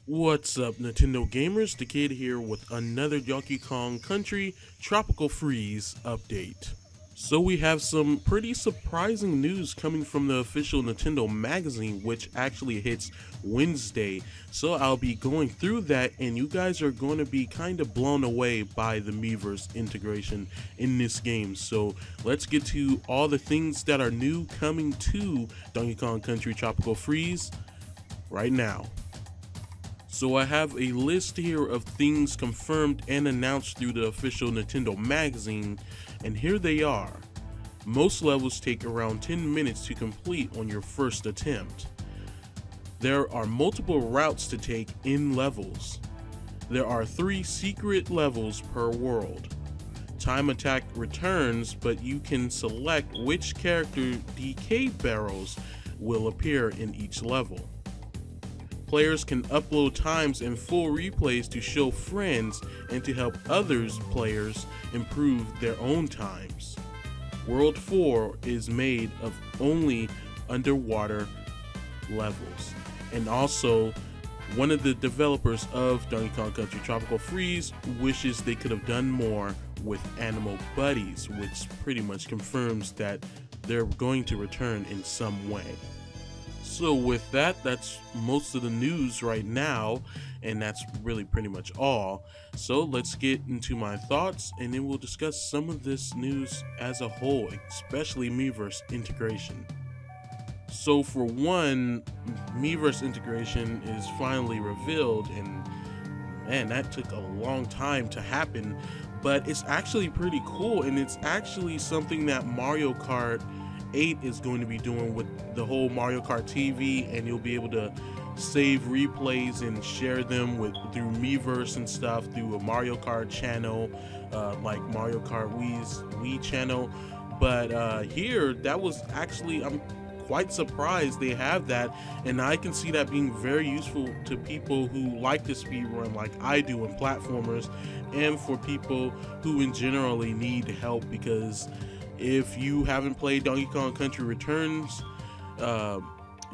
What's up, Nintendo gamers? The Kid here with another Donkey Kong Country Tropical Freeze update. So we have some pretty surprising news coming from the official Nintendo magazine, which actually hits Wednesday. So I'll be going through that, and you guys are going to be kind of blown away by the Miiverse integration in this game. So let's get to all the things that are new coming to Donkey Kong Country Tropical Freeze right now. So I have a list here of things confirmed and announced through the official Nintendo magazine, and here they are. Most levels take around 10 minutes to complete on your first attempt. There are multiple routes to take in levels. There are 3 secret levels per world. Time attack returns, but you can select which character DK barrels will appear in each level. Players can upload times and full replays to show friends and to help others players improve their own times. World 4 is made of only underwater levels. And also, one of the developers of Donkey Kong Country Tropical Freeze wishes they could have done more with animal buddies, which pretty much confirms that they're going to return in some way. So with that, that's most of the news right now, and that's really pretty much all. So let's get into my thoughts, and then we'll discuss some of this news as a whole, especially Miiverse integration. So for one, Miiverse integration is finally revealed, and man, that took a long time to happen, but it's actually pretty cool, and it's actually something that Mario Kart 8 is going to be doing with the whole Mario Kart TV, and you'll be able to save replays and share them through Miiverse and stuff, through a Mario Kart channel, like Mario Kart Wii's Wii channel. But here, that was actually, I'm quite surprised they have that, and I can see that being very useful to people who like to speedrun like I do in platformers, and for people who in generally need help, because if you haven't played Donkey Kong Country Returns,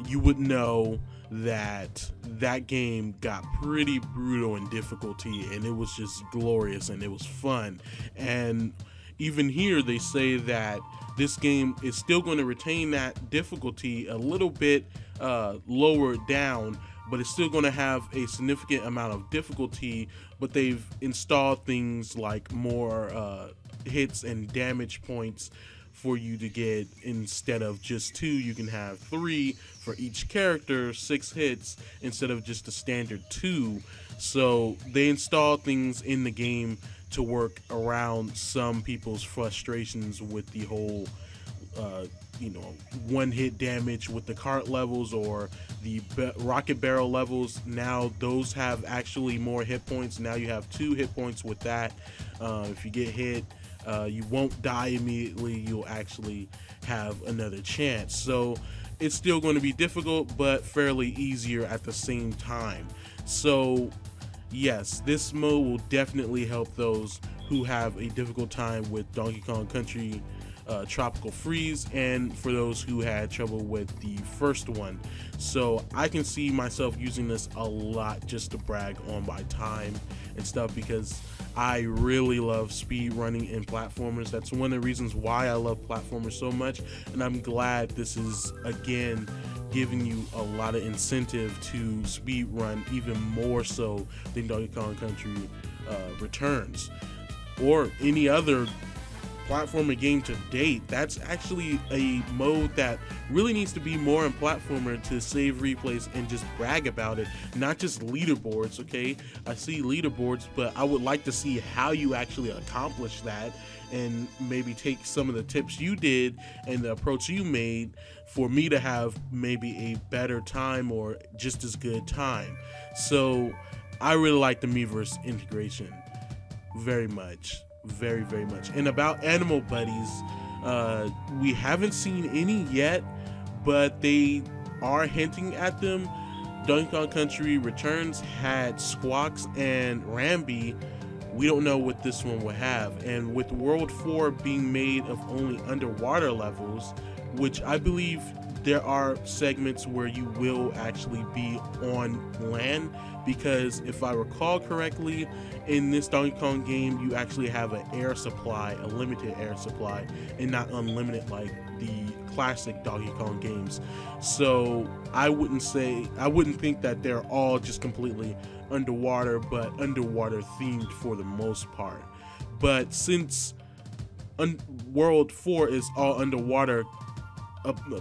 you would know that that game got pretty brutal in difficulty, and it was just glorious and it was fun. And even here they say that this game is still going to retain that difficulty a little bit lower down, but it's still going to have a significant amount of difficulty, but they've installed things like more hits and damage points for you to get. Instead of just 2, you can have 3 for each character, 6 hits instead of just the standard 2. So they install things in the game to work around some people's frustrations with the whole one hit damage with the cart levels or the rocket barrel levels. Now those have actually more hit points. Now you have 2 hit points with that. If you get hit, you won't die immediately, you'll actually have another chance. So it's still going to be difficult, but fairly easier at the same time. So yes, this mode will definitely help those who have a difficult time with Donkey Kong Country Tropical Freeze, and for those who had trouble with the first one. So I can see myself using this a lot just to brag on my time and stuff, because I really love speed running in platformers. That's one of the reasons why I love platformers so much, and I'm glad this is again giving you a lot of incentive to speed run, even more so than Donkey Kong Country Returns or any other platformer game to date. That's actually a mode that really needs to be more in platformer to save replays and just brag about it, not just leaderboards. Okay, I see leaderboards, but I would like to see how you actually accomplish that, and maybe take some of the tips you did and the approach you made for me to have maybe a better time or just as good time. So I really like the Miiverse integration very much. Very much. And about animal buddies, we haven't seen any yet, but they are hinting at them. Donkey Kong Country Returns had Squawks and Rambi, we don't know what this one will have. And with World 4 being made of only underwater levels, which I believe there are segments where you will actually be on land, because if I recall correctly, in this Donkey Kong game, you actually have an air supply, a limited air supply, and not unlimited like the classic Donkey Kong games. So I wouldn't think that they're all just completely underwater, but underwater themed for the most part. But since World 4 is all underwater,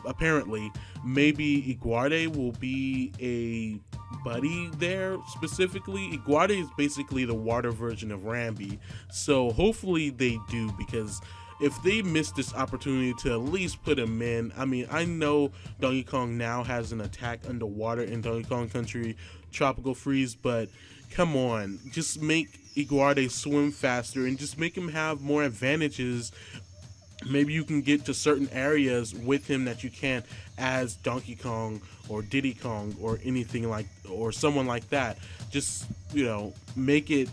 apparently, maybe Iguarde will be a buddy there specifically. Iguarde is basically the water version of Rambi, so hopefully they do, because if they miss this opportunity to at least put him in, I mean, I know Donkey Kong now has an attack underwater in Donkey Kong Country Tropical Freeze, but come on, just make Iguarde swim faster and just make him have more advantages. Maybe you can get to certain areas with him that you can't as Donkey Kong or Diddy Kong or anything like, or someone like that. Just, you know, make it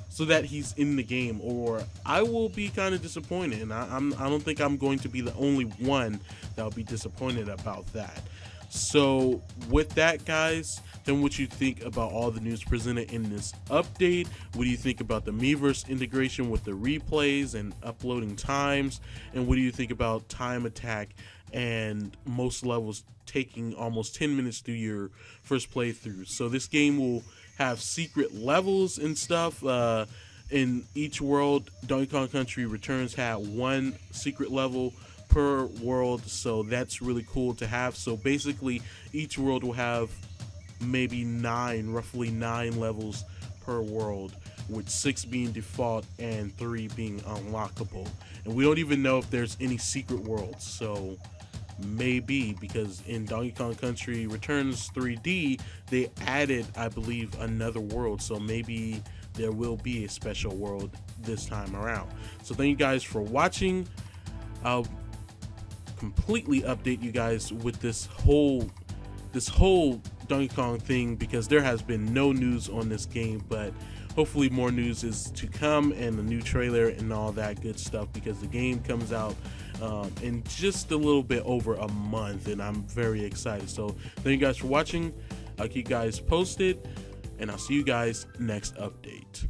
so that he's in the game, or I will be kind of disappointed. And I don't think I'm going to be the only one that will be disappointed about that. So with that, guys, then what you think about all the news presented in this update? What do you think about the Miiverse integration with the replays and uploading times? And what do you think about time attack and most levels taking almost 10 minutes through your first playthrough? So this game will have secret levels and stuff. In each world, Donkey Kong Country Returns had one secret level per world, so that's really cool to have. So basically each world will have maybe roughly nine levels per world, with 6 being default and 3 being unlockable. And we don't even know if there's any secret worlds, so maybe, because in Donkey Kong Country Returns 3D they added, I believe, another world, so maybe there will be a special world this time around. So thank you guys for watching. I'll completely update you guys with this whole Donkey Kong thing, because there has been no news on this game, but hopefully more news is to come, and a new trailer and all that good stuff, because the game comes out in just a little bit over a month, and I'm very excited. So thank you guys for watching. I'll keep you guys posted, and I'll see you guys next update.